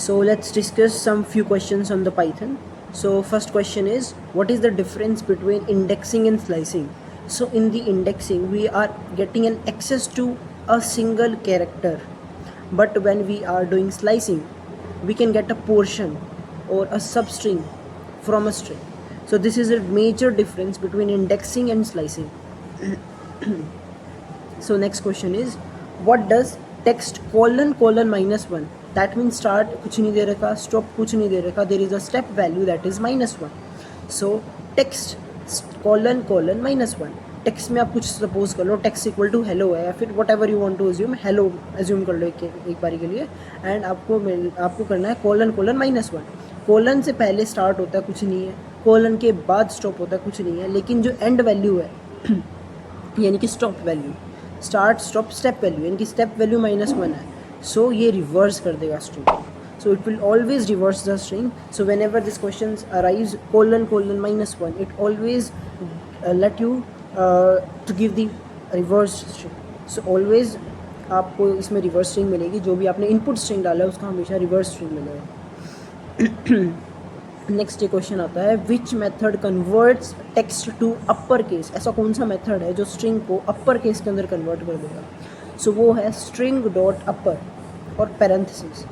So let's discuss some few questions on the Python. So first question is, what is the difference between indexing and slicing? So in the indexing, we are getting an access to a single character, but when we are doing slicing, we can get a portion or a substring from a string. So this is a major difference between indexing and slicing. So next question is, what does text colon -1, that means start कुछ नहीं दे रखा, stop कुछ नहीं दे रखा, there is a step value that is -1. so text colon -1, text में आप कुछ suppose कर लो, टेक्स्ट इक्वल टू हेलो है या फिर whatever you want to assume, hello assume कर लो एक बारी के लिए, एंड आपको करना है कोलन -1. कोलन से पहले स्टार्ट होता है कुछ नहीं है, कोलन के बाद स्टॉप होता है कुछ नहीं है, लेकिन जो एंड वैल्यू है यानी कि stop value, start stop step value यानी कि स्टेप वैल्यू -1 है, सो ये रिवर्स कर देगा string. So it will always reverse the string. So whenever this questions arrives colon -1, it always let you to give the reverse string. So always आपको इसमें reverse string मिलेगी, जो भी आपने इनपुट स्ट्रिंग डाला है उसका हमेशा रिवर्स स्ट्रिंग मिलेगा. नेक्स्ट ये क्वेश्चन आता है, which method converts text to upper case? ऐसा कौन सा मेथड है जो स्ट्रिंग को अपर केस के अंदर कन्वर्ट कर देगा? सो वो है स्ट्रिंग डॉट अपर और पैरेंथेसिस.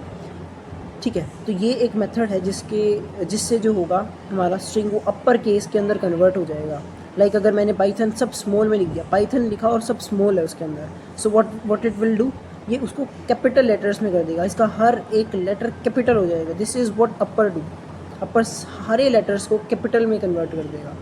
ठीक है, तो ये एक मेथड है जिससे जो होगा हमारा स्ट्रिंग वो अपर केस के अंदर कन्वर्ट हो जाएगा. लाइक अगर मैंने पाइथन सब स्मॉल में लिख दिया, पाइथन लिखा और सब स्मॉल है उसके अंदर, so what it will do, ये उसको कैपिटल लेटर्स में कर देगा, इसका हर एक लेटर कैपिटल हो जाएगा. This is what upper do, upper सारे लेटर्स को कैपिटल में कन्वर्ट कर देगा.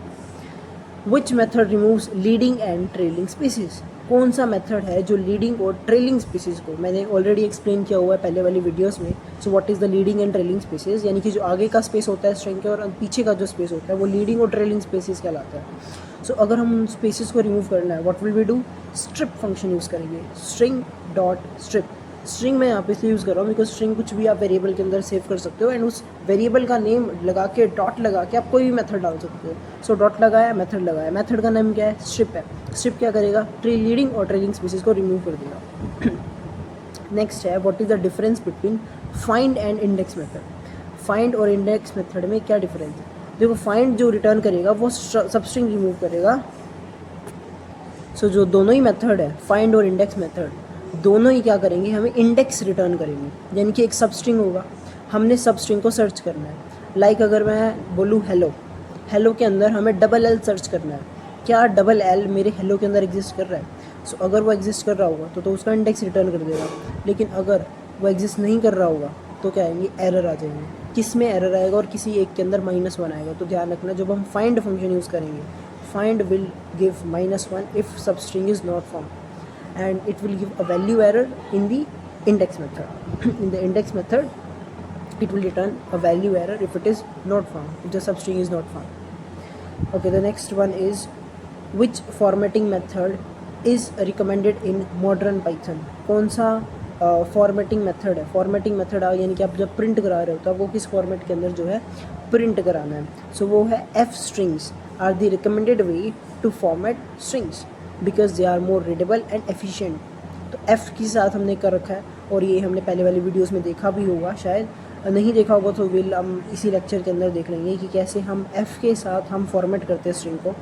Which method removes leading and trailing spaces? कौन सा मेथड है जो लीडिंग और ट्रेलिंग स्पेसिस को, मैंने ऑलरेडी एक्सप्लेन किया हुआ है पहले वाली वीडियोस में. So what is the leading and trailing spaces, यानी कि जो आगे का स्पेस होता है स्ट्रिंग के और पीछे का जो स्पेस होता है वो लीडिंग और ट्रेलिंग स्पेसिस कहलाता है. सो अगर हम उन स्पेसिस को रिमूव करना है, what will we do, strip function use करेंगे, स्ट्रिंग डॉट स्ट्रिप. स्ट्रिंग मैं यहाँ पे इसलिए यूज़ कर रहा हूँ बिकॉज स्ट्रिंग कुछ भी आप वेरिएबल के अंदर सेव कर सकते हो, एंड उस वेरिएबल का नेम लगा के डॉट लगा के आप कोई भी मेथड डाल सकते हो. सो डॉट लगाया, मेथड लगाया, मेथड का नाम क्या है, स्ट्रिप है. स्ट्रिप क्या करेगा, लीडिंग और ट्रेलिंग स्पेसिस को रिमूव कर देगा. नेक्स्ट है, what is the difference between find and index method? Find और इंडेक्स मेथड में क्या डिफरेंस है? देखो, फाइंड जो रिटर्न करेगा वो सबस्ट्रिंग रिमूव करेगा. सो जो दोनों ही मेथड है, फाइंड और इंडेक्स मेथड, दोनों ही क्या करेंगे, हमें इंडेक्स रिटर्न करेंगे, यानी कि एक सबस्ट्रिंग होगा, हमने सबस्ट्रिंग को सर्च करना है. लाइक अगर मैं बोलूँ हेलो, हेलो के अंदर हमें डबल एल सर्च करना है, क्या डबल एल मेरे हेलो के अंदर एग्जिस्ट कर रहा है? सो अगर वो एग्जिस्ट कर रहा होगा तो उसका इंडेक्स रिटर्न कर देगा. लेकिन अगर वो एग्जिस्ट नहीं कर रहा होगा तो क्या आएंगे, एरर आ जाएंगे. किस में एरर आएगा, और किसी एक के अंदर -1 आएगा. तो ध्यान रखना, जब हम फाइंड फंक्शन यूज़ करेंगे, find will give -1 if substring is not found, and it will give a value error in the index method. In the index method it will return a value error if it is not found, if the substring is not found. Okay, the next one is, which formatting method is recommended in modern Python? कौन सा formatting method है? Formatting method यानी कि आप जब print करा रहे हो तो आपको किस फॉर्मेट के अंदर जो है प्रिंट कराना है. सो वो है f strings are the recommended way to format strings because they are more readable and efficient. तो एफ़ के साथ हमने कर रखा है, और ये हमने पहले वाली वीडियोस में देखा भी होगा, शायद नहीं देखा होगा तो हम इसी लेक्चर के अंदर देख लेंगे कि कैसे हम एफ़ के साथ हम फॉर्मेट करते हैं स्ट्रिंग को,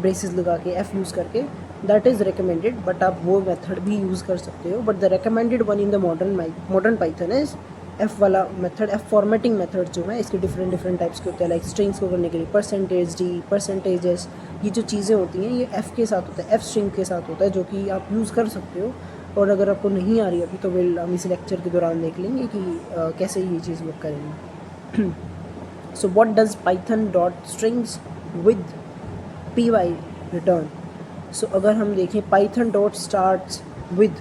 ब्रेसेस लगा के एफ़ यूज़ करके. दैट इज़ रिकमेंडेड, बट आप वो मेथड भी यूज़ कर सकते हो. But the recommended one in the modern Python is F वाला मेथड. एफ़ फॉर्मेटिंग मेथड जो है इसके डिफरेंट टाइप्स के होते हैं. लाइक स्ट्रिंग्स को करने के लिए %d, %s, ये जो चीज़ें होती हैं ये एफ़ के साथ होता है, एफ़ स्ट्रिंग के साथ होता है, जो कि आप यूज़ कर सकते हो. और अगर आपको नहीं आ रही अभी तो हम इस लेक्चर के दौरान देख लेंगे कि कैसे ये चीज़ वर्क करेंगे. So what does Python dot strings with py return? So अगर हम देखें Python dot start with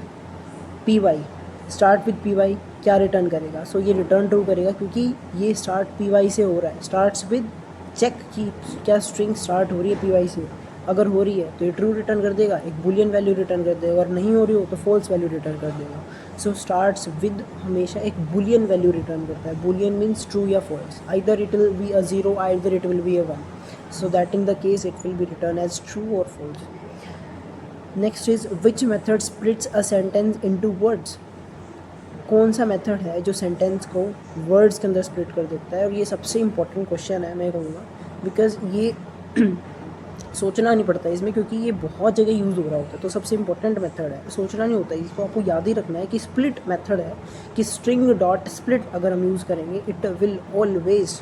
py क्या रिटर्न करेगा? सो ये रिटर्न ट्रू करेगा, क्योंकि ये स्टार्ट py से हो रहा है. स्टार्ट्स विद चेक की क्या स्ट्रिंग स्टार्ट हो रही है py से, अगर हो रही है तो ये ट्रू रिटर्न कर देगा, एक बुलियन वैल्यू रिटर्न कर देगा, और नहीं हो रही हो तो फॉल्स वैल्यू रिटर्न कर देगा. सो स्टार्ट्स विद हमेशा एक बुलियन वैल्यू रिटर्न करता है. बुलियन मीन्स ट्रू या false, either it will be a 0, either it will be a 1. So that in the case it will be return as true और false. Next is, which method splits a sentence into words? कौन सा method है जो sentence को words के अंदर split कर देता है? और ये सबसे इम्पोर्टेंट क्वेश्चन है मैं कहूँगा, बिकॉज ये सोचना नहीं पड़ता इसमें, क्योंकि ये बहुत जगह यूज़ हो रहा होता है। तो सबसे इंपॉर्टेंट मेथड है, सोचना नहीं होता, इसको आपको याद ही रखना है कि स्प्लिट मेथड है, कि स्ट्रिंग डॉट स्प्लिट अगर हम यूज़ करेंगे it will always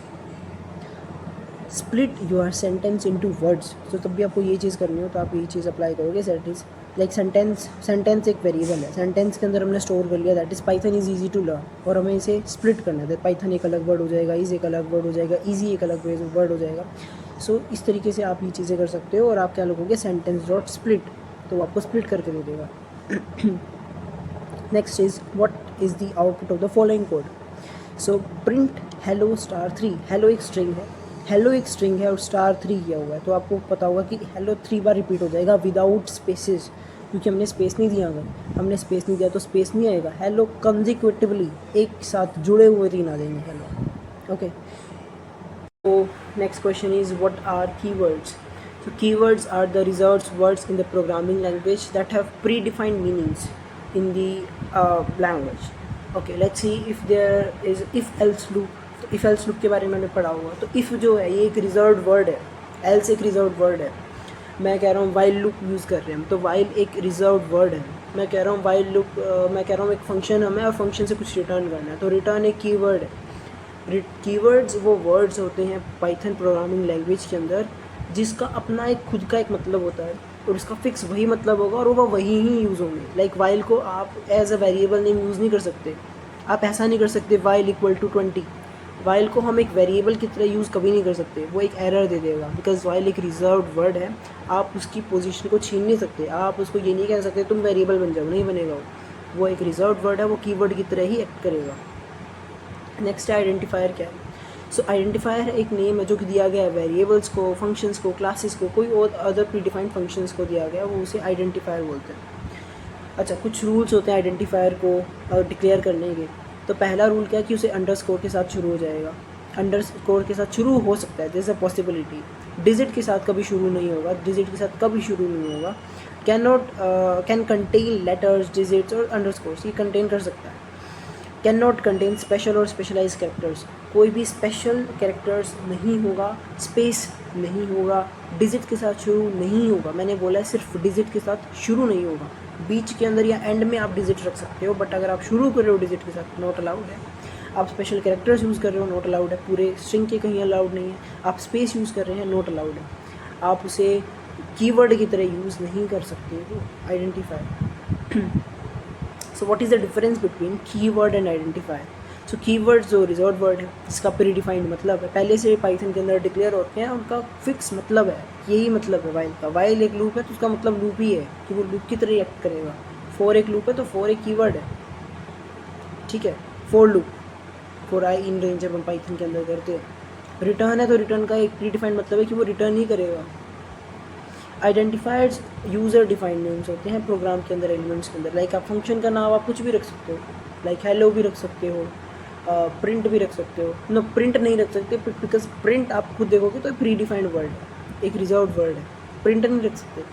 split your sentence into words. तो तब भी आपको ये चीज़ करनी हो तो आप ये चीज़ अप्लाई करोगे। दैट इज़ लाइक सेंटेंस एक वेरिएबल है, सेंटेंस के अंदर हमने स्टोर कर लिया, that is Python is easy to learn, और हमें इसे स्प्लिट करना है। पाइथन एक अलग वर्ड हो जाएगा, इज एक अलग वर्ड हो जाएगा, ईजी एक अलग वर्ड हो जाएगा। सो इस तरीके से आप ये चीज़ें कर सकते हो, और आप क्या लिखोगे सेंटेंस डॉट स्प्लिट, तो वो आपको स्प्लिट करके दे देगा। Next is what is the output of the following code. So print hello star 3, hello एक स्ट्रिंग है, हेलो एक स्ट्रिंग है और स्टार 3 किया हुआ है, तो आपको पता होगा कि हेलो 3 बार रिपीट हो जाएगा विदाउट स्पेसेस, क्योंकि हमने स्पेस नहीं दिया। अगर हमने स्पेस नहीं दिया तो स्पेस नहीं आएगा। हेलो कंजिक्यूटिवली एक साथ जुड़े हुए 3 आ जाएंगे hello. Okay, so next question is what are keywords? So keywords are the reserved words in the programming language that have predefined meanings in the language. Okay, let's see if there is if else loop. तो if else loop के बारे में मैंने पढ़ा हुआ, तो if जो है ये एक रिजर्व्ड वर्ड है, else एक रिजर्व्ड वर्ड है। मैं कह रहा हूँ while loop यूज़ कर रहे हैं हम, तो while एक रिजर्व्ड वर्ड है। मैं कह रहा हूँ while loop, मैं कह रहा हूँ एक फंक्शन हमें और फंक्शन से कुछ रिटर्न करना है, तो रिटर्न एक कीवर्ड है। कीवर्ड्स वो वर्ड्स होते हैं पाइथन प्रोग्रामिंग लैंग्वेज के अंदर जिसका अपना एक खुद का एक मतलब होता है, और उसका फिक्स वही मतलब होगा और वो वही ही यूज़ होंगे। लाइक वाइल को आप as a variable name use नहीं कर सकते। आप ऐसा नहीं कर सकते वाइल इक्वल टू 20, वाइल को हम एक वेरिएबल की तरह यूज़ कभी नहीं कर सकते, वो एक एरर दे देगा, बिकॉज वाइल एक रिजर्व्ड वर्ड है। आप उसकी पोजीशन को छीन नहीं सकते, आप उसको ये नहीं कह सकते तुम वेरिएबल बन जाओ, नहीं बनेगा वो एक रिजर्व्ड वर्ड है, वो कीवर्ड की तरह ही एक्ट करेगा। नेक्स्ट आइडेंटिफायर क्या है? सो आइडेंटिफायर एक नेम है जो कि दिया गया है वेरिएबल्स को, फंक्शंस को, क्लासेस को, कोई और अदर प्रीडिफाइंड फंक्शंस को दिया गया, वो उसे आइडेंटिफायर बोलते हैं। अच्छा, कुछ रूल्स होते हैं आइडेंटिफायर को डिक्लेयर करने के। तो पहला रूल क्या है कि उसे अंडरस्कोर के साथ शुरू हो जाएगा, अंडरस्कोर के साथ शुरू हो सकता है, दिस अ पॉसिबिलिटी। डिजिट के साथ कभी शुरू नहीं होगा, डिजिट के साथ कभी शुरू नहीं होगा। कैन कंटेन लेटर्स, डिजिट्स और अंडरस्कोर्स, ये कंटेन कर सकता है। कैन नॉट कंटेन स्पेशल और स्पेशलाइज कैरेक्टर्स, कोई भी स्पेशल कैरेक्टर्स नहीं होगा, स्पेस नहीं होगा, डिजिट के साथ शुरू नहीं होगा। मैंने बोला है सिर्फ डिजिट के साथ शुरू नहीं होगा, बीच के अंदर या एंड में आप डिजिट रख सकते हो, बट अगर आप शुरू कर रहे हो डिजिट के साथ नॉट अलाउड है। आप स्पेशल कैरेक्टर्स यूज़ कर रहे हो नॉट अलाउड है, पूरे स्ट्रिंग के कहीं अलाउड नहीं है। आप स्पेस यूज़ कर रहे हैं नॉट अलाउड है। आप उसे कीवर्ड की तरह यूज़ नहीं कर सकते हो identifier. So what is the difference between keyword and identifier? So keyword जो रिजर्व वर्ड है जिसका प्रीडिफाइंड मतलब है, पहले से पाइथन के अंदर डिक्लेयर होते हैं, उनका फिक्स मतलब है, यही मतलब है वाइल का। वाइल एक लूप है तो उसका मतलब लूप ही है कि वो लूप की तरह एक्ट करेगा। फॉर एक लूप है तो फॉर एक कीवर्ड है, ठीक है। For loop, for I in range जब हम पाइथन के अंदर करते हैं। रिटर्न है तो रिटर्न का एक प्रीडिफाइंड मतलब है कि वो रिटर्न ही करेगा। आइडेंटिफायर्स यूज़र डिफाइंड नेम्स होते हैं प्रोग्राम के अंदर, एलिमेंट्स के अंदर। लाइक आप फंक्शन का नाम आप कुछ भी रख सकते हो, लाइक हेलो भी रख सकते हो, प्रिंट भी रख सकते हो। नो, प्रिंट नहीं रख सकते बिकॉज प्रिंट आप खुद देखोगे तो प्री डिफाइंड वर्ड है, एक रिजर्व वर्ड है, प्रिंट नहीं रख सकते।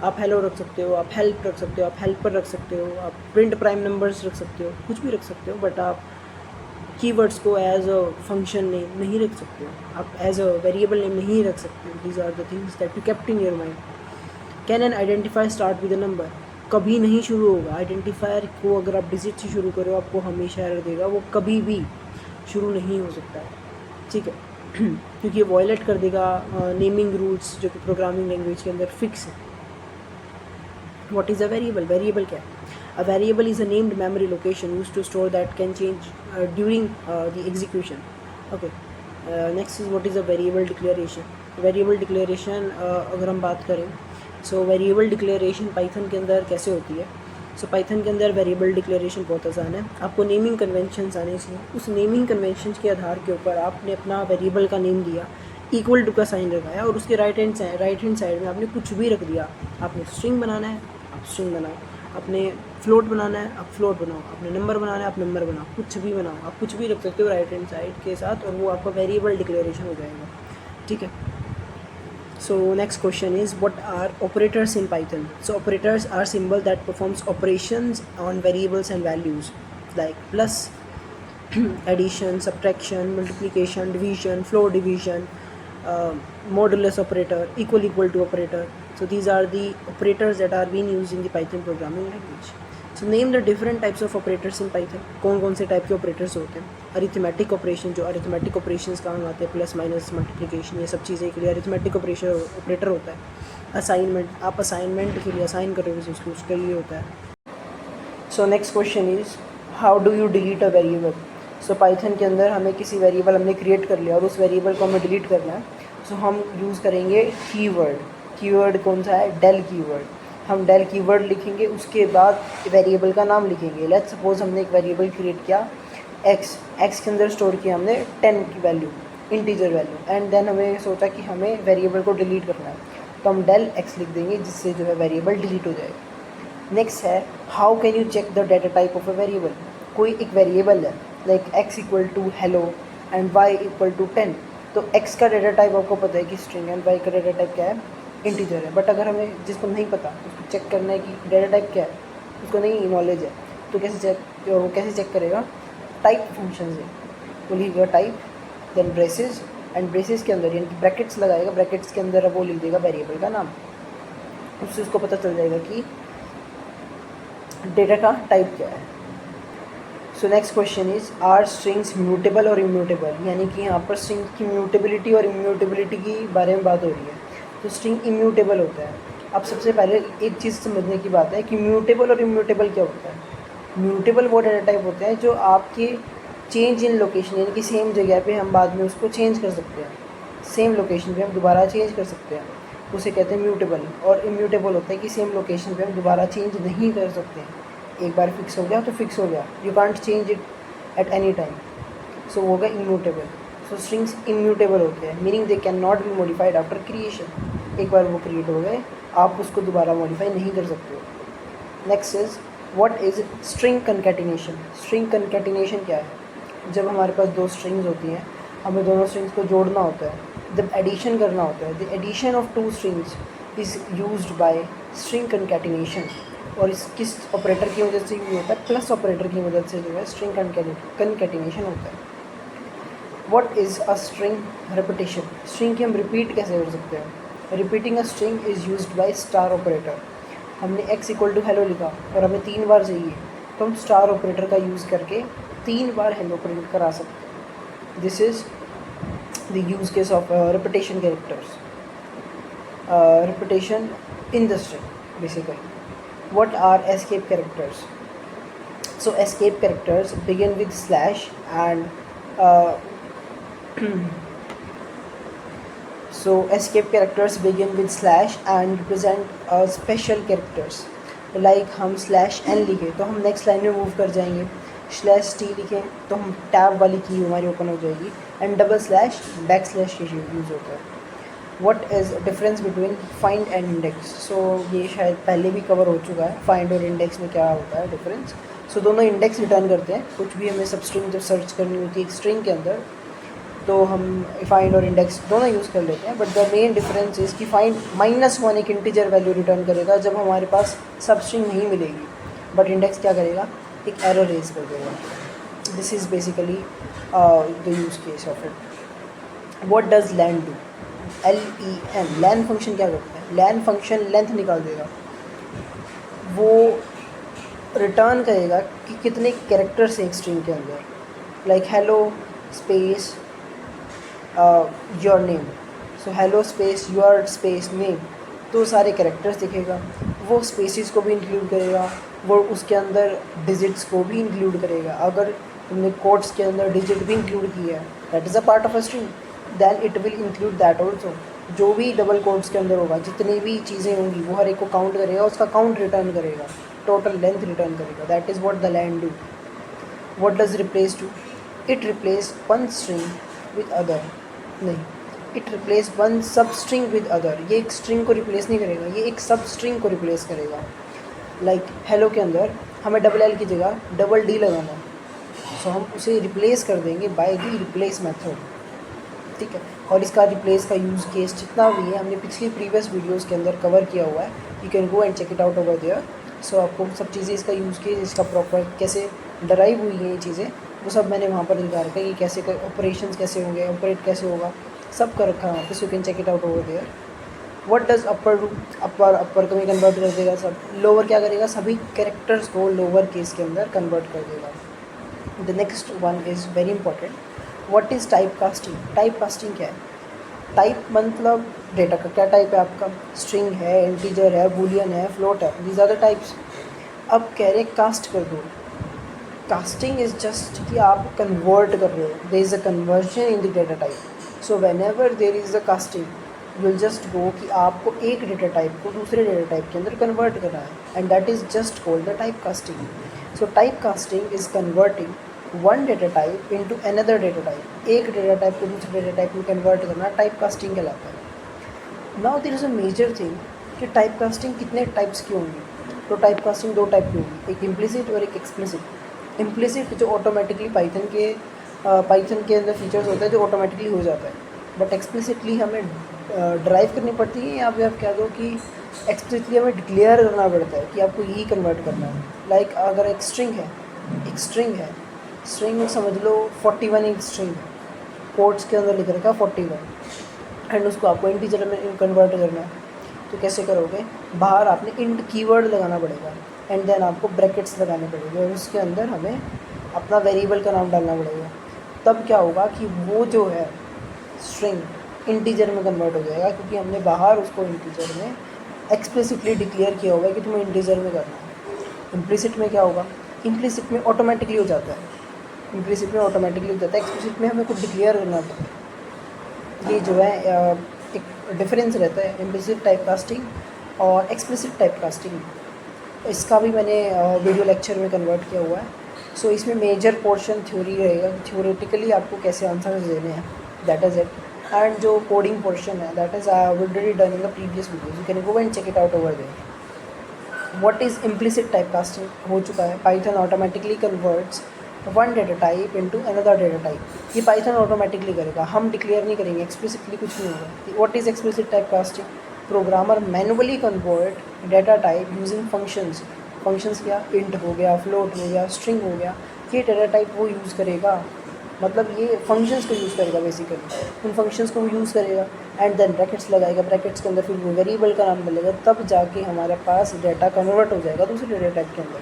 आप हेलो रख सकते हो, आप हेल्प रख सकते हो, आप हेल्पर रख सकते हो, आप प्रिंट प्राइम नंबर्स रख सकते हो, कुछ भी रख सकते हो, बट आप कीवर्ड्स को एज अ फंक्शन नेम नहीं रख सकते हो, आप एज अ वेरिएबल नेम नहीं रख सकते हो। These are the things that you kept in your mind. Can an identifier start with a number? कभी नहीं शुरू होगा। आइडेंटिफायर को अगर आप डिजिट से शुरू करो आपको हमेशा एरर देगा, वो कभी भी शुरू नहीं हो सकता है, ठीक है। क्योंकि ये वॉयलेट कर देगा नेमिंग रूल्स जो कि प्रोग्रामिंग लैंग्वेज के अंदर फिक्स है। What is a variable? Variable क्या है? A variable is a named memory location used to store that can change during the execution. Okay. Next is what is a variable declaration? Variable declaration अगर हम बात करें, so variable declaration Python के अंदर कैसे होती है? So पाइथन के अंदर वेरिएबल डिक्लेरेशन बहुत आसान है। आपको नेमिंग कन्वेंशंस आने चाहिए, उस नेमिंग कन्वेंशंस के आधार के ऊपर आपने अपना वेरिएबल का नेम दिया, इक्वल टू का साइन लगाया, और उसके राइट हैंड साइड में आपने कुछ भी रख दिया। आपने स्ट्रिंग बनाना है आप स्ट्रिंग बनाओ, अपने फ्लोट बनाना है आप फ्लोट बनाओ, अपने नंबर बनाना है आप नंबर बनाओ, कुछ भी बनाओ, आप कुछ भी रख सकते हो राइट हैंड साइड के साथ, और वो आपका वेरिएबल डिक्लेरेशन हो जाएगा, ठीक है। So next question is what are operators in Python? So operators are symbol that performs operations on variables and values. like plus, addition, subtraction, multiplication, division, floor division, modulus operator, equal to operator. So these are the operators that are being used in the Python programming language. So name the different types of operators in Python. कौन कौन से type के operators होते हैं? Arithmetic operation, जो arithmetic operations काम आते हैं, प्लस माइनस मल्टीप्लिकेशन, ये सब चीज़ें के लिए अरिथमेटिक ऑपरेटर होता है. असाइनमेंट, आप असाइनमेंट के लिए असाइन कर रहे हो उसके लिए होता है. So next question is how do you delete a variable. So Python के अंदर हमें किसी वेरिएबल हमने क्रिएट कर लिया और उस वेरिएबल को हमें डिलीट करना है. सो हम यूज़ करेंगे कीवर्ड कौन सा है? Del keyword. हम डेल कीवर्ड लिखेंगे, उसके बाद वेरिएबल का नाम लिखेंगे. लेट्स सपोज हमने एक वेरिएबल क्रिएट किया एक्स के अंदर स्टोर किया हमने 10 की value, integer value, and then हमें सोचा कि हमें वेरिएबल को डिलीट करना है, तो हम डेल एक्स लिख देंगे जिससे जो है वेरिएबल डिलीट हो जाएगा. नेक्स्ट है how can you check the data type of a variable. कोई एक वेरिएबल है like x equal to hello and y equal to 10. तो x का डाटा टाइप आपको पता है कि स्ट्रिंग है, y का डाटा टाइप क्या है? इंटीजर है. बट अगर हमें जिसको नहीं पता उसको चेक करना है कि डाटा टाइप क्या है, उसको नहीं नॉलेज है, तो वो कैसे चेक करेगा? टाइप फंक्शन से. वो लिखेगा type, then braces, and braces के अंदर यानी कि ब्रैकेट्स लगाएगा, ब्रैकेट्स के अंदर वो लिख देगा वेरिएबल का नाम. उससे उसको पता चल जाएगा कि डेटा का टाइप क्या है. So next question is are strings mutable और इम्यूटेबल. यानी कि यहाँ पर स्ट्रिंग की म्यूटेबिलिटी और इम्यूटेबिलिटी की बारे में बात हो रही है. तो स्ट्रिंग इम्यूटेबल होता है. अब सबसे पहले एक चीज़ समझने की बात है कि म्यूटेबल और इम्यूटेबल क्या होता है. म्यूटेबल वो डाटा टाइप होते हैं जो आपके चेंज इन लोकेशन, यानी कि सेम जगह पे हम बाद में उसको चेंज कर सकते हैं, सेम लोकेशन पे हम दोबारा चेंज कर सकते हैं, उसे कहते हैं म्यूटेबल. और इम्यूटेबल होता है कि सेम लोकेशन पे हम दोबारा चेंज नहीं कर सकते हैं. एक बार फिक्स हो गया तो फिक्स हो गया, you can't change it at any time. So वो होगा इम्यूटेबल. सो स्ट्रिंग्स इम्यूटेबल होते हैं, meaning they can not be modified after creation. एक बार वो क्रिएट हो गए, आप उसको दोबारा मॉडिफाई नहीं कर सकते हो. Next is what is string concatenation. String concatenation क्या है? जब हमारे पास दो स्ट्रिंग्स होती हैं, हमें दोनों स्ट्रिंग्स को जोड़ना होता है, जब एडिशन करना होता है. The addition of two strings is used by string concatenation. और इस किस ऑपरेटर की वजह से यूज होता है? प्लस ऑपरेटर की मदद से जो है स्ट्रिंग कंकैटिनेशन होता है. What is a string repetition. String की हम रिपीट कैसे कर सकते हैं? Repeating a string is used by star operator. हमने x इक्वल टू हेलो लिखा और हमें 3 बार चाहिए, तो हम स्टार ऑपरेटर का यूज़ करके 3 बार हेलो प्रिंट करा सकते हैं. This is the use case of repetition characters, repetition in the string basically. What are escape characters? So escape characters begin with slash and so escape characters begin with slash and represent special characters. Like हम slash n लिखें तो हम next line में move कर जाएंगे, slash T लिखें तो हम टैब वाली की हमारी ओपन हो जाएगी, and double slash backslash की यूज़ होता है. What is difference between find and index. So ये शायद पहले भी कवर हो चुका है, फाइंड और इंडेक्स में क्या होता है डिफरेंस. सो दोनों इंडेक्स रिटर्न करते हैं. कुछ भी हमें सब स्ट्रिंग जब सर्च करनी होती है एक स्ट्रिंग के अंदर, तो हम फाइंड और इंडेक्स दोनों यूज़ कर लेते हैं. But the main difference is कि फाइंड -1 एक इंटीजर वैल्यू रिटर्न करेगा जब हमारे पास सब स्ट्रिंग नहीं मिलेगी, बट इंडेक्स क्या करेगा? एक एरर रेज कर देगा. This is basically the use case of it. What does len do. LEN, len function क्या करता है? लैन फंक्शन लेंथ निकाल देगा. वो रिटर्न करेगा कि कितने कैरेक्टर्स हैं एक स्ट्रिंग के अंदर, like hello space your name. So hello space your space name, तो सारे कैरेक्टर्स दिखेगा. वो स्पेसिस को भी इंक्लूड करेगा, वो उसके अंदर डिजिट्स को भी इंक्लूड करेगा. अगर तुमने कोट्स के अंदर डिजिट भी इंक्लूड किया है, that is a part of a string, then it will include that also. जो भी डबल कोट्स के अंदर होगा, जितनी भी चीज़ें होंगी वो हर एक को काउंट करेगा, उसका काउंट रिटर्न करेगा, टोटल लेंथ रिटर्न करेगा. That is what the len do. What does replace do. It replace one string with other. नहीं, it replace one substring with other. ये एक स्ट्रिंग को रिप्लेस नहीं करेगा, ये एक सब स्ट्रिंग को रिप्लेस करेगा. लाइक हेलो के अंदर हमें डबल एल की जगह डबल डी लगाना, सो हम उसे रिप्लेस कर देंगे बाय द रिप्लेस मेथड. ठीक है. और इसका रिप्लेस का यूज़ केस जितना भी है हमने पिछली प्रीवियस वीडियोस के अंदर कवर किया हुआ है. You can go and check it out over there. So आपको सब चीज़ें इसका यूज़ केस, इसका प्रॉपर कैसे डराइव हुई हैं ये चीज़ें, वो सब मैंने वहाँ पर दिखा रखा है कि कैसे ऑपरेशंस कैसे होंगे, ऑपरेट कैसे होगा, सब कर रखा है वहाँ पे, so you can check it out over there. What does upper do, upper को भी कन्वर्ट कर देगा, सब लोअर क्या करेगा, सभी कैरेक्टर्स को लोअर केस के अंदर कन्वर्ट कर देगा। The next one is very important, what is type casting. Type casting क्या है? टाइप मतलब डेटा का क्या टाइप है आपका, स्ट्रिंग है, इंटीजर है, बूलियन है, फ्लोट है, दीज आर द टाइप्स। अब कह रहे कास्ट कर दो। कास्टिंग इज जस्ट कि आप कन्वर्ट कर रहे हो, there is a conversion in the data type. So whenever there is a casting you will just go कि आपको एक डेटा टाइप को दूसरे डेटा टाइप के अंदर कन्वर्ट करना है, and that is just called the type casting. So type casting is converting one data type into another data type. एक डेटा टाइप को दूसरे डेटा टाइप में कन्वर्ट करना टाइप कास्टिंग कहलाता है। Now there is a major thing कि type casting कितने types की होंगी। तो टाइप कास्टिंग दो टाइप की होगी, एक इम्प्लिसिट और एक एक्सप्लिसिट। इम्प्लिसिट जो ऑटोमेटिकली पाइथन के अंदर फीचर्स होते हैं जो ऑटोमेटिकली हो जाता है, बट एक्सप्लिसिटली हमें ड्राइव करनी पड़ती है, या फिर आप कह दो कि एक्सप्लिसिटली हमें डिक्लेयर करना पड़ता है कि आपको यही कन्वर्ट करना है। लाइक अगर एक स्ट्रिंग है, स्ट्रिंग समझ लो 41 एक स्ट्रिंग है, कोट्स के अंदर लिख रखा 41, एंड उसको आपको इंटीजर में कन्वर्ट करना है। तो कैसे करोगे, बाहर आपने इंट कीवर्ड लगाना पड़ेगा, एंड देन आपको ब्रैकेट्स लगाने पड़ेंगे, और उसके अंदर हमें अपना वेरिएबल का नाम डालना पड़ेगा। तब क्या होगा कि वो जो है स्ट्रिंग इंटीजर में कन्वर्ट हो जाएगा, क्योंकि हमने बाहर उसको इंटीजर में एक्सप्लिसिटली डिक्लेयर किया होगा कि तुम्हें इंटीजर में करना है। इम्प्लिसिट में क्या होगा, इम्प्लिसिट में ऑटोमेटिकली हो जाता है, एक्सप्लिसिट में हमें कुछ डिक्लेयर करना पड़ता है। ये जो है एक डिफरेंस रहता है इम्प्लिसिट टाइप कास्टिंग और एक्सप्लिसिट टाइप कास्टिंग। इसका भी मैंने वीडियो लेक्चर में कन्वर्ट किया हुआ है। सो इसमें मेजर पोर्शन थ्योरी रहेगा, थ्योरेटिकली आपको कैसे आंसर्स देने हैं, दैट इज़ इट। एंड जो कोडिंग पोर्शन है that is already done in the previous videos, you can go and check it out over there. What is implicit type casting हो चुका है, Python automatically converts one data type into another data type. ये Python automatically करेगा, हम declare नहीं करेंगे, explicitly कुछ नहीं होगा। What is explicit type casting, programmer manually convert data type using functions. Functions क्या, इंट हो गया, फ्लोट हो गया, स्ट्रिंग हो गया, ये डेटा टाइप वो यूज़ करेगा, मतलब ये फंक्शंस को यूज़ करेगा बेसिकली, उन फंक्शंस को वो यूज़ करेगा, एंड देन ब्रैकेट्स लगाएगा, ब्रैकेट्स के अंदर फिर वो वेरिएबल का नाम डालेगा, तब जाके हमारे पास डाटा कन्वर्ट हो जाएगा दूसरे डेटा टाइप के अंदर।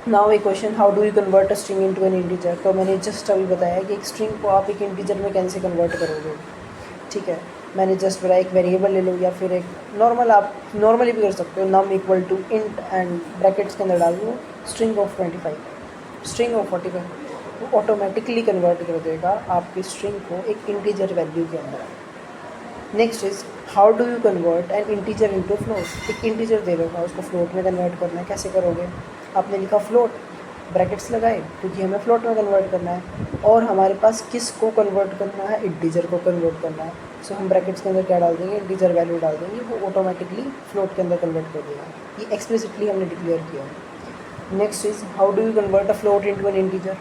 Now A question, how do you convert a string into an integer. तो मैंने जस्ट अभी बताया कि एक स्ट्रिंग को आप एक इंटीजर में कैसे कन्वर्ट करोगे, ठीक है। मैंने जस्ट बताया एक वेरिएबल ले लो, या फिर एक नॉर्मल, आप नॉर्मली भी कर सकते हो, num equal to int and brackets के अंदर डाल दो स्ट्रिंग ऑफ 25, स्ट्रिंग ऑफ 45, वो ऑटोमेटिकली कन्वर्ट कर देगा आपकी स्ट्रिंग को एक इंटीजर वैल्यू के अंदर। Next is how do you convert N integer into float. एक इंटीजर दे रखा है, उसको फ्लोट में कन्वर्ट करना है, कैसे करोगे, आपने लिखा फ्लोट, ब्रैकेट्स लगाए क्योंकि हमें फ्लोट में कन्वर्ट करना है, और हमारे पास किस को कन्वर्ट करना है, इंटीजर को कन्वर्ट करना है। सो हम ब्रैकेट्स के अंदर क्या डाल देंगे, इंटीजर वैल्यू डाल देंगे, वो ऑटोमेटिकली फ्लोट के अंदर कन्वर्ट कर देगा। ये एक्सप्लिसिटली हमने डिक्लेयर किया है। Next is how do you convert a float into an integer.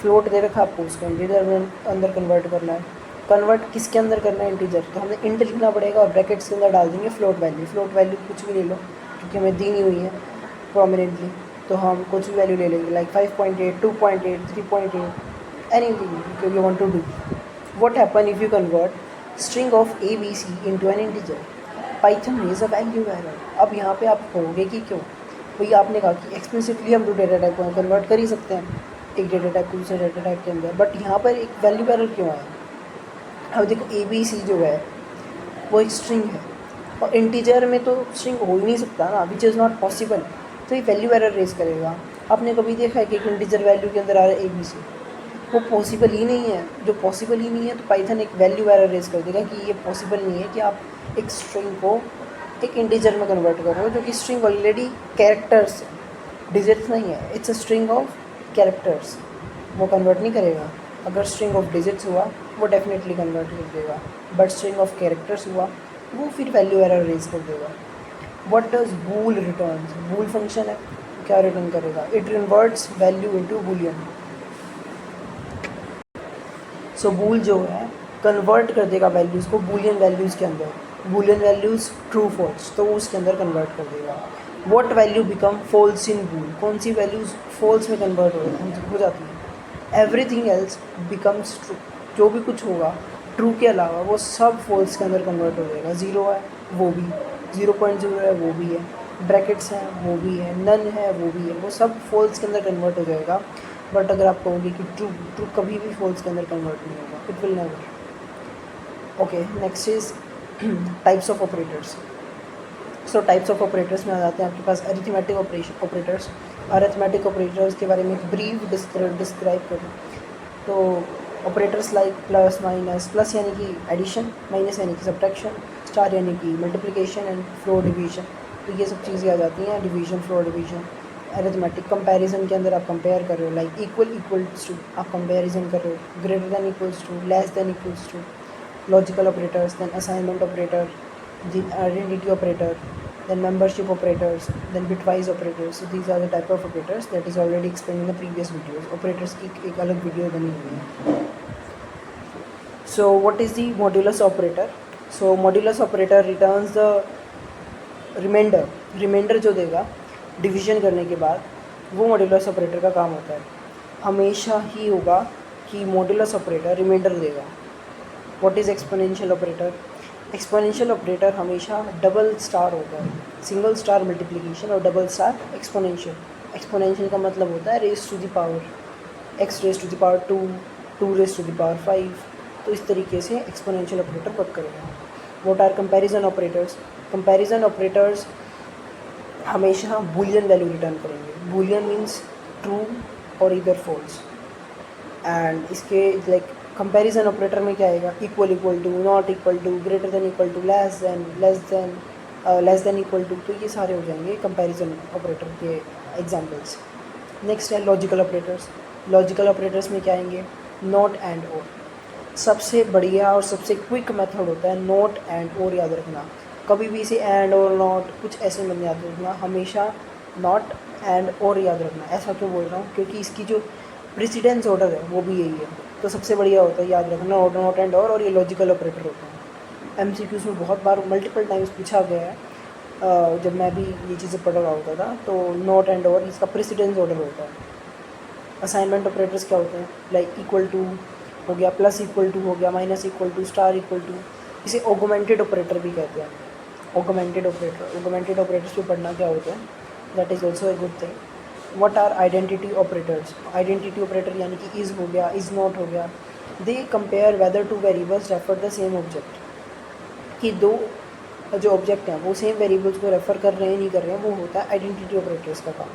Float दे रखा आपको, उसको इंटीजर में अंदर कन्वर्ट करना है। कन्वर्ट किसके अंदर करना है, इंटीजर, तो हमें इंट लिखना पड़ेगा और ब्रैकेट्स के अंदर डाल देंगे फ्लोट वैल्यू। फ्लोट वैल्यू कुछ भी ले लो क्योंकि हमें दी नहीं हुई है प्रोमिनेंटली, तो हम कुछ भी वैल्यू ले लेंगे, like 5.8, 2.8, 3.8, anything you want to do. What happen if you convert string of ABC into an integer. Python is a value error. अब यहाँ पे आप कहोगे कि क्यों, भाई आपने कहा कि एक्सप्लिसिटली हम दो डेटा टाइप को कन्वर्ट कर ही सकते हैं, एक डेटा टाइप को दूसरे डेटा टाइप के अंदर, बट यहाँ पर एक वैल्यू एरर क्यों आया। अब देखो ABC जो है वो एक स्ट्रिंग है, और इंटीजर में तो स्ट्रिंग हो ही नहीं सकता ना, विच इज़ नॉट पॉसिबल, तो ये वैल्यू एरर रेज करेगा। आपने कभी देखा है कि एक इंटीजर वैल्यू के अंदर आ रहा है ABC, वो पॉसिबल ही नहीं है। जो पॉसिबल ही नहीं है तो पाइथन एक वैल्यू एरर रेज कर देगा कि ये पॉसिबल नहीं है कि आप एक स्ट्रिंग को एक इंटीजर में कन्वर्ट कर रहे हो, जो कि स्ट्रिंग ऑलरेडी कैरेक्टर्स, डिजिट्स नहीं है, it's a string of characters, वो कन्वर्ट नहीं करेगा। अगर स्ट्रिंग ऑफ डिजिट्स हुआ वो डेफिनेटली कन्वर्ट कर देगा, बट स्ट्रिंग ऑफ कैरेक्टर्स हुआ वो फिर वैल्यू एरर रेज कर देगा। What does bool return, bool function है, क्या रिटर्न करेगा, it converts value into boolean. So bool जो है कन्वर्ट कर देगा वैल्यूज़ को बूलियन वैल्यूज़ के अंदर, बूलियन वैल्यूज़ ट्रू फॉल्स, तो उसके अंदर कन्वर्ट कर देगा। What value become false in bool, कौन सी वैल्यूज फॉल्स में कन्वर्ट हो जाती है। एवरीथिंग एल्स बिकम्स ट्रू, जो भी कुछ होगा ट्रू के अलावा वो सब फॉल्स के अंदर कन्वर्ट हो जाएगा। ज़ीरो है वो भी, 0.0 है वो भी है, ब्रैकेट्स हैं वो भी है, नन है वो भी है, वो सब फॉल्स के अंदर कन्वर्ट हो जाएगा। बट अगर आप कहोगे कि ट्रू, ट्रू कभी भी फॉल्स के अंदर कन्वर्ट नहीं होगा, it will never. Okay, next is types of operators. So types of operators में आ जाते हैं आपके पास अरिथमेटिक ऑपरेटर्स। अरिथमेटिक ऑपरेटर्स के बारे में एक ब्रीफ डिस्क्राइब करूँ तो operators like plus minus, plus यानी कि एडिशन, माइनस यानी कि सब्ट्रैक्शन, स्टार यानी कि मल्टीप्लिकेशन एंड फ्लोर डिवीजन, तो ये सब चीज़ें आ जाती हैं। Division, floor division. Arithmetic comparison के अंदर आप कंपेयर कर रहे हो, लाइक इक्वल्स टू, आप कंपैरिजन कर रहे हो, greater than equals to, less than equals to. Logical operators, then assignment operator, the identity operator, then membership operators, then bitwise operators. So these are the type of operators that is already explained in the previous videos. Operators की एक अलग video बनी हुई है। So what is the modulus operator? So modulus operator returns the remainder, reminder जो देगा division करने के बाद, वो मॉड्यूलस ऑपरेटर का काम होता है। हमेशा ही होगा कि मॉड्यूलस ऑपरेटर रिमाइंडर देगा। What is exponential operator? Exponential operator हमेशा डबल स्टार होता है, सिंगल स्टार मल्टीप्लिकेशन और डबल स्टार एक्सपोनेंशियल। एक्सपोनेंशियल का मतलब होता है raise to the power x raise to the power 2, 2 raise to the power 5, तो इस तरीके से एक्सपोनेंशियल ऑपरेटर वर्क करेगा। What are comparison operators? Comparison operators हमेशा बूलियन वैल्यू रिटर्न करेंगे। बूलियन मीन्स ट्रू और इधर फॉल्स। एंड इसके लाइक कंपैरिजन ऑपरेटर में क्या आएगा? Equal equal to, not equal to, greater than equal to, less than equal to, तो ये सारे हो जाएंगे कंपैरिजन ऑपरेटर के एग्जांपल्स। नेक्स्ट है लॉजिकल ऑपरेटर्स। लॉजिकल ऑपरेटर्स में क्या आएंगे? नॉट एंड और। सबसे बढ़िया और सबसे क्विक मेथड होता है नॉट एंड और याद रखना। कभी भी इसे एंड और नॉट कुछ ऐसे मत याद रखना, हमेशा नॉट एंड और याद रखना। ऐसा क्यों बोल रहा हूँ? क्योंकि इसकी जो प्रेसिडेंस ऑर्डर है वो भी यही है, तो सबसे बढ़िया होता है याद रखना नॉट एंड और ये लॉजिकल ऑपरेटर होता है। एमसीक्यूज़ में बहुत बार मल्टीपल टाइम्स पूछा गया है, जब मैं भी ये चीज़ें पढ़ रहा होता था, तो नॉट एंड और इसका प्रेसिडेंस ऑर्डर होता है। असाइनमेंट ऑपरेटर्स क्या होते हैं? लाइक इक्वल टू हो गया, प्लस इक्वल टू हो गया, minus equal to, star equal to. इसे ऑगमेंटेड ऑपरेटर भी कहते हैं। ऑगमेंटेड ऑपरेटर्स पे पढ़ना क्या होता है, that is also a good thing. What are identity operators? Identity operator यानी कि इज़ हो गया, इज़ नॉट हो गया। They compare whether two variables refer the same object, कि दो जो ऑब्जेक्ट हैं वो सेम वेरिएबल्स को रेफर कर रहे हैं नहीं कर रहे हैं, वो होता है आइडेंटिटी ऑपरेटर्स का काम।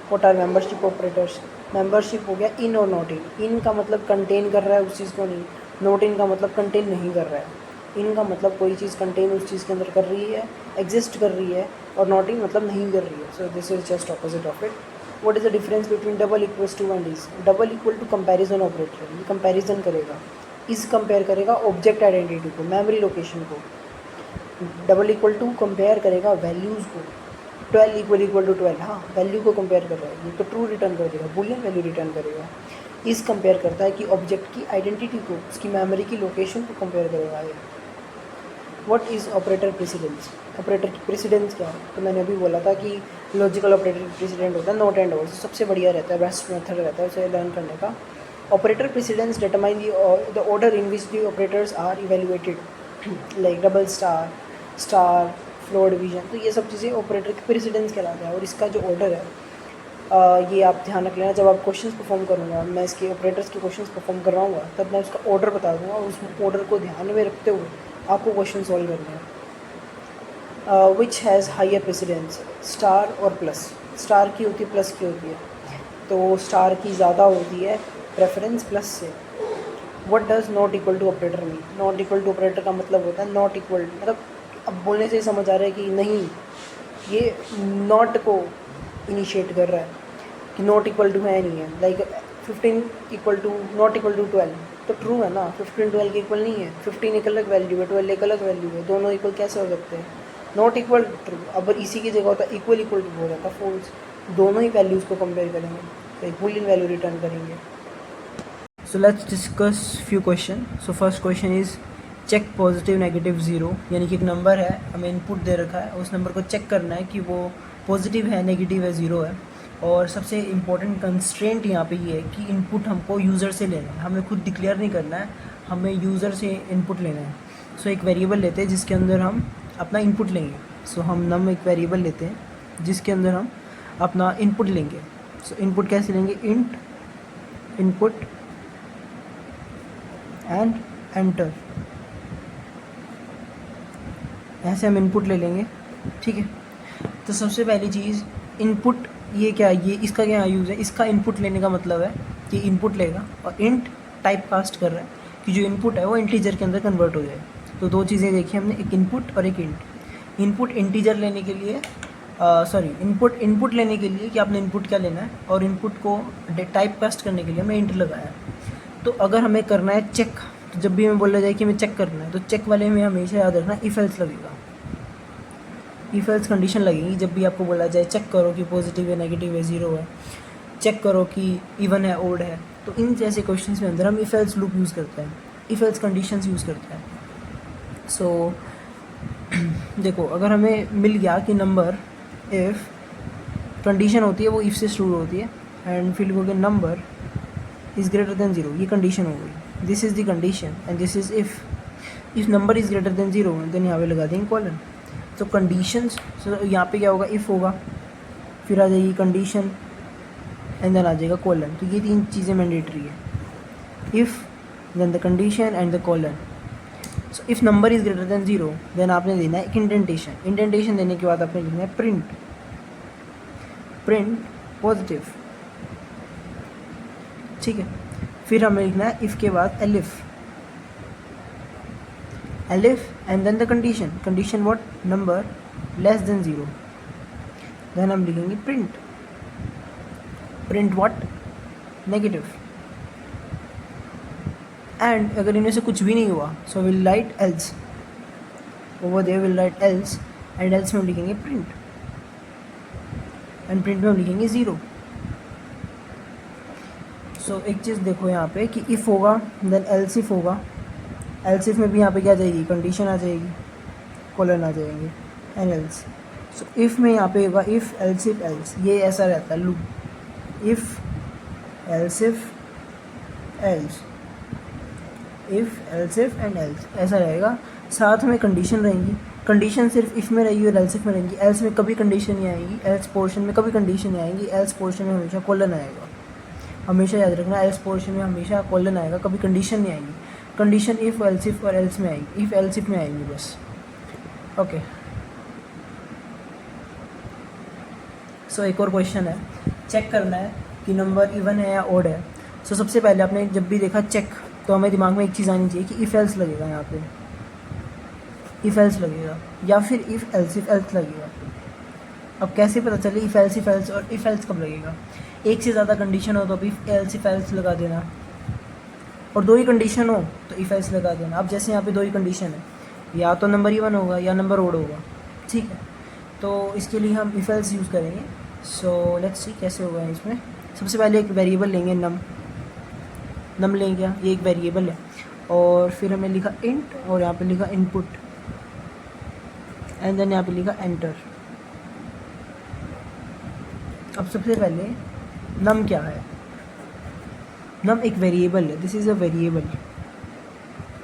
What are membership operators? Membership हो गया इन और नॉट इन। इन का मतलब कंटेन कर रहा है उस चीज़ को, नहीं। नॉट इन का मतलब कंटेन नहीं कर रहा है। इन का मतलब कोई चीज़ कंटेन उस चीज़ के अंदर कर रही है, एग्जिस्ट कर रही है, और नॉट इन मतलब नहीं कर रही है। So this is just opposite of it. What is the difference between double equals to and is? Double equal to comparison operator, ये कंपैरिजन करेगा। इज कंपेयर करेगा ऑब्जेक्ट आइडेंटिटी को, मेमोरी लोकेशन को। डबल इक्वल टू कंपेयर करेगा values को। 12 equal to 12, हाँ value को compare कर रहा है, ये तो ट्रू रिटर्न कर देगा, बूलियन वैल्यू रिटर्न करेगा। इस कंपेयर करता है कि ऑब्जेक्ट की आइडेंटिटी को, उसकी मेमोरी की लोकेशन को कंपेयर करेगा ये। What is operator precedence? Operator की प्रेसिडेंस क्या है? तो मैंने अभी बोला था कि लॉजिकल ऑपरेटर की प्रेसिडेंट होता है नॉट एंड और, सबसे बढ़िया रहता है, बेस्ट मेथड रहता है उसे लर्न करने का। Operator precedence determine the order in which the operators are evaluated, like double star, star, floor division, तो ये सब चीज़ें ऑपरेटर की प्रेसिडेंस कहलाता है। और इसका जो ऑर्डर है ये आप ध्यान रख लेना, जब आप क्वेश्चंस परफॉर्म करूँगा, मैं इसके ऑपरेटर्स के क्वेश्चंस परफॉर्म करवाऊँगा, तब मैं उसका ऑर्डर बता दूँगा, और उस ऑर्डर को ध्यान में रखते हुए आपको क्वेश्चन सॉल्व करने हैं। Which has higher precedence? Star और प्लस। स्टार की होती है, प्लस की होती है, तो स्टार की ज़्यादा होती है प्रेफरेंस प्लस से। What does not equal to operator mean? Not equal to operator का मतलब होता है नॉट इक्वल, मतलब अब बोलने से ही समझ आ रहा है कि नहीं, ये नॉट को इनिशिएट कर रहा है कि नॉट इक्वल टू है नहीं है। Like 15 equal to not equal to 12, तो ट्रू है ना, 15 12 के इक्वल नहीं है। 15 एक अलग वैल्यू है, 12 एक अलग वैल्यू है, दोनों इक्वल कैसे हो सकते हैं? Not equal true. अब इसी की जगह होता है इक्वल इक्वल टू हो जाता है फॉल्स। दोनों ही वैल्यूज़ को कंपेयर करेंगे तो एक बूलियन वैल्यू रिटर्न करेंगे। So let's discuss few question. So first question is check positive negative zero, यानी कि एक नंबर है, हमें इनपुट दे रखा है, उस नंबर को चेक करना है कि वो पॉजिटिव है, नेगेटिव है, ज़ीरो है। और सबसे इम्पोर्टेंट कंस्ट्रेंट यहाँ पे ये है कि इनपुट हमको यूज़र से लेना है, हमें खुद डिक्लेयर नहीं करना है, हमें यूज़र से इनपुट लेना है। सो एक वेरिएबल लेते हैं जिसके अंदर हम अपना इनपुट लेंगे। सो हम नम एक वेरिएबल लेते हैं जिसके अंदर हम अपना इनपुट लेंगे। सो इनपुट कैसे लेंगे, इंट इनपुट एंड एंटर, ऐसे हम इनपुट ले लेंगे, ठीक है। तो सबसे पहली चीज़ इनपुट, ये क्या है, ये इसका क्या यूज़ है, इसका इनपुट लेने का मतलब है कि इनपुट लेगा और इंट टाइप कास्ट कर रहा है कि जो इनपुट है वो इंटीजर के अंदर कन्वर्ट हो जाए। तो दो चीज़ें देखी हमने, एक इनपुट और एक इंट। इनपुट इंटीजर लेने के लिए इनपुट लेने के लिए कि आपने इनपुट क्या लेना है, और इनपुट को टाइप कास्ट करने के लिए हमने इंट लगाया है। तो अगर हमें करना है चेक, तो जब भी हमें बोला जाए कि हमें चेक करना है, तो चेक वाले में हमेशा याद रखना इफ एल्स लगेगा, इफ एल्स कंडीशन लगेगी। जब भी आपको बोला जाए चेक करो कि पॉजिटिव है, नेगेटिव है, ज़ीरो है, चेक करो कि इवन है, ओड है, तो इन जैसे क्वेश्चंस में अंदर हम इफ एल्स लूप यूज़ करते हैं, इफ एल्स कंडीशंस यूज़ करते हैं। सो देखो, अगर हमें मिल गया कि नंबर, इफ़ कंडीशन होती है वो इफ़ से शुरू होती है, एंड फिर लिखोगे number is greater than zero, ये कंडीशन हो गई, this is the condition and this is if number is greater than zero, then यहाँ पे लगा देंगे कॉलन। तो कंडीशंस, सो यहाँ पे क्या होगा, इफ़ होगा, फिर आ जाएगी कंडीशन एंड देन आ जाएगा कॉलन। तो ये तीन चीज़ें मैंडेटरी है, if then the condition and the colon. So if number is greater than zero, then आपने देना है एक इंडेंटेशन। इंडेंटेशन देने के बाद आपने लिखना है प्रिंट पॉजिटिव, ठीक है। फिर हमें लिखना है इफ़ के बाद elif and then the condition what, number less than zero, then हम लिखेंगे प्रिंट व्हाट, नेगेटिव। एंड अगर इनमें से कुछ भी नहीं हुआ, so will write else, over there will write else, and else में हम लिखेंगे प्रिंट, एंड प्रिंट में हम लिखेंगे ज़ीरो। सो एक चीज़ देखो यहाँ पे कि इफ़ होगा देन एल्स इफ होगा, एल्स इफ में भी यहाँ पे क्या आ जाएगी, कंडीशन आ जाएगी, कॉलन आ जाएंगे, एंड एल्स। सो इफ़ में यहाँ पे होगा इफ़ एल्स इफ एल्स, ये ऐसा रहता है loop, if else if else, if else if and else, ऐसा रहेगा। साथ में कंडीशन रहेंगी, कंडीशन सिर्फ इफ़ में रहेगी और एल्स इफ में रहेंगी, एल्स में कभी कंडीशन नहीं आएगी, एल्स पोर्शन में कभी कंडीशन नहीं आएगी, एल्स पोर्शन में हमेशा कॉलन आएगा। हमेशा याद रखना, एल्स पोर्शन में हमेशा कॉलन आएगा, कभी कंडीशन नहीं आएगी। कंडीशन इफ़ एल्स इफ और एल्स में आएगी, इफ़ एल्स इफ में आएगी बस, ओके। सो एक और क्वेश्चन है, चेक करना है कि नंबर इवन है या ओड है। सो सबसे पहले आपने जब भी देखा चेक, तो हमें दिमाग में एक चीज़ आनी चाहिए कि इफ़ एल्स लगेगा, यहाँ पे इफ़ एल्स लगेगा या फिर इफ़ एल्स लगेगा। अब कैसे पता चले इफ़ एल्स और इफ़ एल्स कब लगेगा? एक से ज़्यादा कंडीशन हो तो अब इफ़ एल्स लगा देना, और दो ही कंडीशन हो तो इफ़ एल्स लगा देना। अब जैसे यहाँ पे दो ही कंडीशन है, या तो नंबर इवन होगा या नंबर ओड होगा, ठीक है। तो इसके लिए हम इफ़ एल्स यूज़ करेंगे। सो लेट्स सी कैसे होगा इसमें। सबसे पहले एक वेरिएबल लेंगे नम लेंगे, ये एक वेरिएबल है, और फिर हमें लिखा इंट, और यहाँ पे लिखा इनपुट, एंड देन यहाँ पे लिखा एंटर। अब सबसे पहले नम क्या है? नम एक वेरिएबल है, दिस इज़ अ वेरिएबल,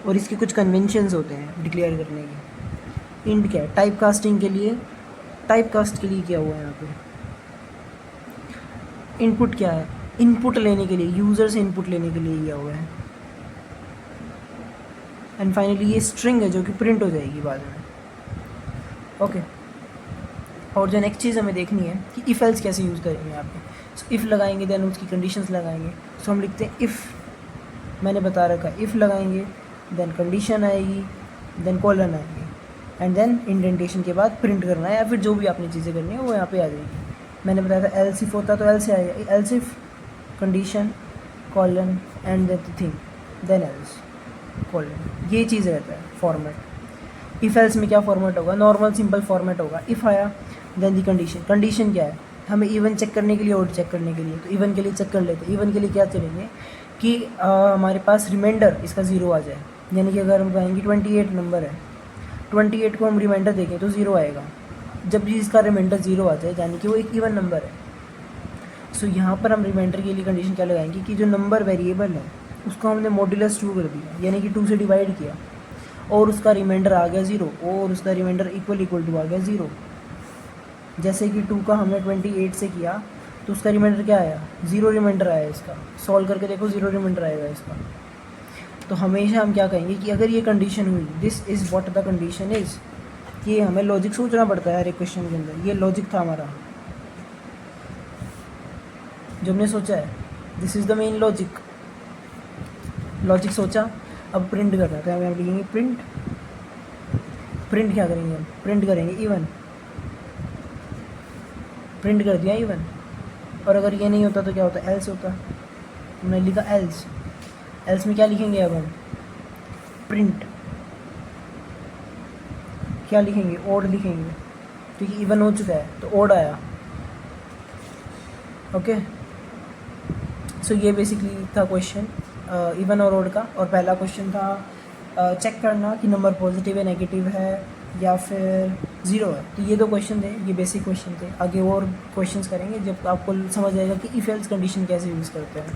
और इसके कुछ कन्वेंशंस होते हैं डिक्लेयर करने के। इंट क्या है? टाइप कास्टिंग के लिए, टाइप कास्ट के लिए क्या हुआ है यहाँ पे। इनपुट क्या है? इनपुट लेने के लिए, यूज़र से इनपुट लेने के लिए किया हुआ है। एंड फाइनली ये स्ट्रिंग है जो कि प्रिंट हो जाएगी बाद में, ओके। और जो नेक्स्ट चीज़ हमें देखनी है कि इफ़ एल्स कैसे यूज़ करेंगे यहाँ पे। सो इफ़ लगाएंगे देन उसकी कंडीशंस लगाएंगे। सो हम लिखते हैं इफ़, मैंने बता रखा है, इफ़ लगाएंगे देन कंडीशन आएगी, देन कॉलन आएगी, एंड देन इंडेंटेशन के बाद प्रिंट करना है, या फिर जो भी आपने चीज़ें करनी है वो यहाँ पे आ जाएगी। मैंने बताया था एल्स इफ होता तो एल्स से आएगा, else if condition colon and the thing then else colon, ये चीज़ रहता है फॉर्मेट। इफ़ एल्स में क्या फॉर्मेट होगा? नॉर्मल सिंपल फॉर्मेट होगा। इफ़ आया देन दी कंडीशन क्या है? हमें इवन चेक करने के लिए और चेक करने के लिए, तो इवन के लिए चेक कर लेते हैं। इवन के लिए क्या चलेंगे कि हमारे पास रिमाइंडर इसका ज़ीरो आ जाए, यानी कि अगर हम कहेंगे 28 नंबर है, 28 को हम रिमाइंडर देखें तो ज़ीरो आएगा, जब भी इसका रिमाइंडर 0 आ जाए यानी कि वो एक इवन नंबर है। सो यहाँ पर हम रिमाइंडर के लिए कंडीशन क्या लगाएंगे कि जो नंबर वेरिएबल है उसको हमने मॉड्यूलस 2 कर दिया, यानी कि 2 से डिवाइड किया, और उसका रिमाइंडर आ गया 0, और उसका रिमाइंडर इक्वल टू आ गया 0। जैसे कि 2 का हमने 28 से किया तो उसका रिमाइंडर क्या आया, 0 रिमाइंडर आया इसका। सॉल्व करके देखो 0 रिमाइंडर आएगा इसका। तो हमेशा हम क्या कहेंगे कि अगर ये कंडीशन हुई, this is what the condition is, कि हमें लॉजिक सोचना पड़ता है हर एक क्वेश्चन के अंदर। ये लॉजिक था हमारा जो हमने सोचा है, this is the main logic. Logic सोचा, अब प्रिंट करना है, तो हम लिखेंगे प्रिंट। प्रिंट क्या करेंगे हम, प्रिंट करेंगे इवन। प्रिंट कर दिया इवन, और अगर ये नहीं होता तो क्या होता, एल्स होता। हमने लिखा एल्स। एल्स में क्या लिखेंगे अब हम, प्रिंट। क्या लिखेंगे, ओड लिखेंगे, क्योंकि इवन हो चुका है तो ओड आया। ओके, सो ये बेसिकली था क्वेश्चन इवन और ओड का। और पहला क्वेश्चन था चेक करना कि नंबर पॉजिटिव है, नेगेटिव है या फिर 0 है। तो ये 2 क्वेश्चन थे, ये बेसिक क्वेश्चन थे। आगे और क्वेश्चंस करेंगे जब आपको समझ आएगा कि इफ एल्स कंडीशन कैसे यूज़ करते हैं।